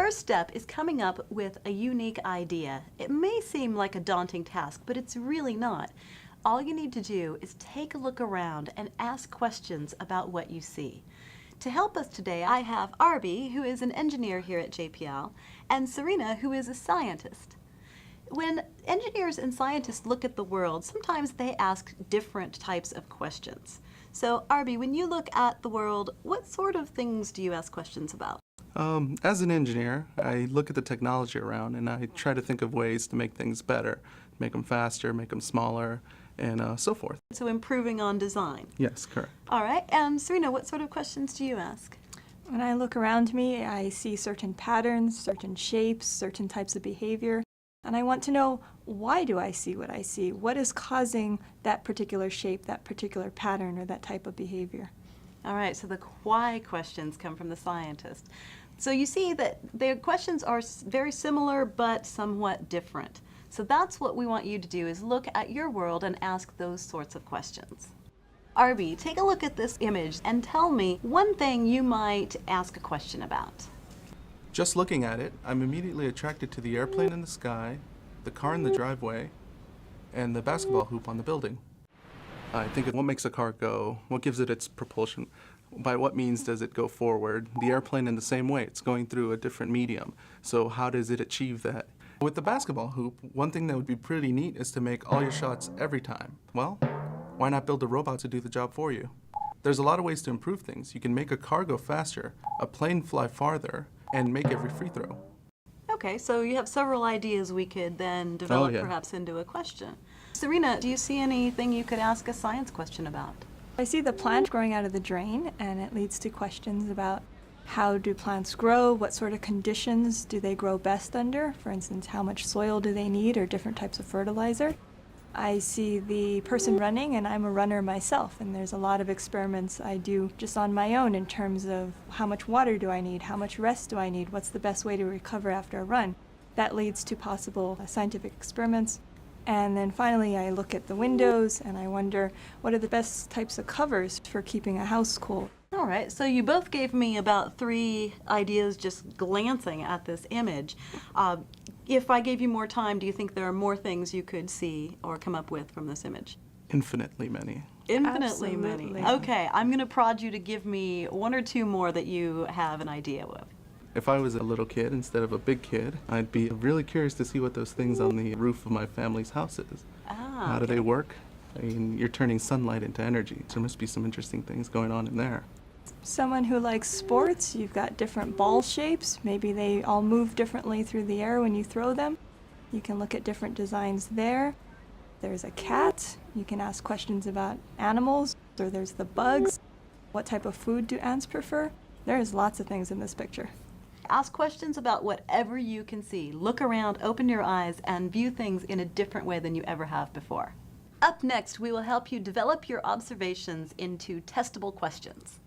first step is coming up with a unique idea. It may seem like a daunting task, but it's really not. All you need to do is take a look around and ask questions about what you see. To help us today, I have Arby, who is an engineer here at JPL, and Serena, who is a scientist. When engineers and scientists look at the world, sometimes they ask different types of questions. So, Arby, when you look at the world, what sort of things do you ask questions about? As an engineer, I look at the technology around and I try to think of ways to make things better, make them faster, make them smaller, and so forth. So improving on design. Yes, correct. All right, and Serena, what sort of questions do you ask? When I look around me, I see certain patterns, certain shapes, certain types of behavior, and I want to know, why do I see what I see? What is causing that particular shape, that particular pattern, or that type of behavior? All right, so the why questions come from the scientist. So you see that the questions are very similar but somewhat different. So that's what we want you to do, is look at your world and ask those sorts of questions. Arby, take a look at this image and tell me one thing you might ask a question about. Just looking at it, I'm immediately attracted to the airplane in the sky, the car in the driveway, and the basketball hoop on the building. I think of what makes a car go, what gives it its propulsion, by what means does it go forward. The airplane in the same way, it's going through a different medium, so how does it achieve that? With the basketball hoop, one thing that would be pretty neat is to make all your shots every time. Well, why not build a robot to do the job for you? There's a lot of ways to improve things. You can make a car go faster, a plane fly farther, and make every free throw. Okay, so you have several ideas we could then develop perhaps into a question. Serena, do you see anything you could ask a science question about? I see the plant growing out of the drain, and it leads to questions about how do plants grow, what sort of conditions do they grow best under, for instance, how much soil do they need, or different types of fertilizer. I see the person running, and I'm a runner myself, and there's a lot of experiments I do just on my own in terms of how much water do I need, how much rest do I need, what's the best way to recover after a run. That leads to possible scientific experiments. And then finally I look at the windows and I wonder, what are the best types of covers for keeping a house cool? All right, so you both gave me about 3 ideas just glancing at this image. If I gave you more time, do you think there are more things you could see or come up with from this image? Infinitely many. Infinitely Absolutely. many. Okay, I'm going to prod you to give me 1 or 2 more that you have an idea of. If I was a little kid instead of a big kid, I'd be really curious to see what those things on the roof of my family's house is. How do they work? I mean, you're turning sunlight into energy. So there must be some interesting things going on in there. Someone who likes sports, you've got different ball shapes. Maybe they all move differently through the air when you throw them. You can look at different designs there. There's a cat. You can ask questions about animals. Or there's the bugs. What type of food do ants prefer? There's lots of things in this picture. Ask questions about whatever you can see. Look around, open your eyes, and view things in a different way than you ever have before. Up next, we will help you develop your observations into testable questions.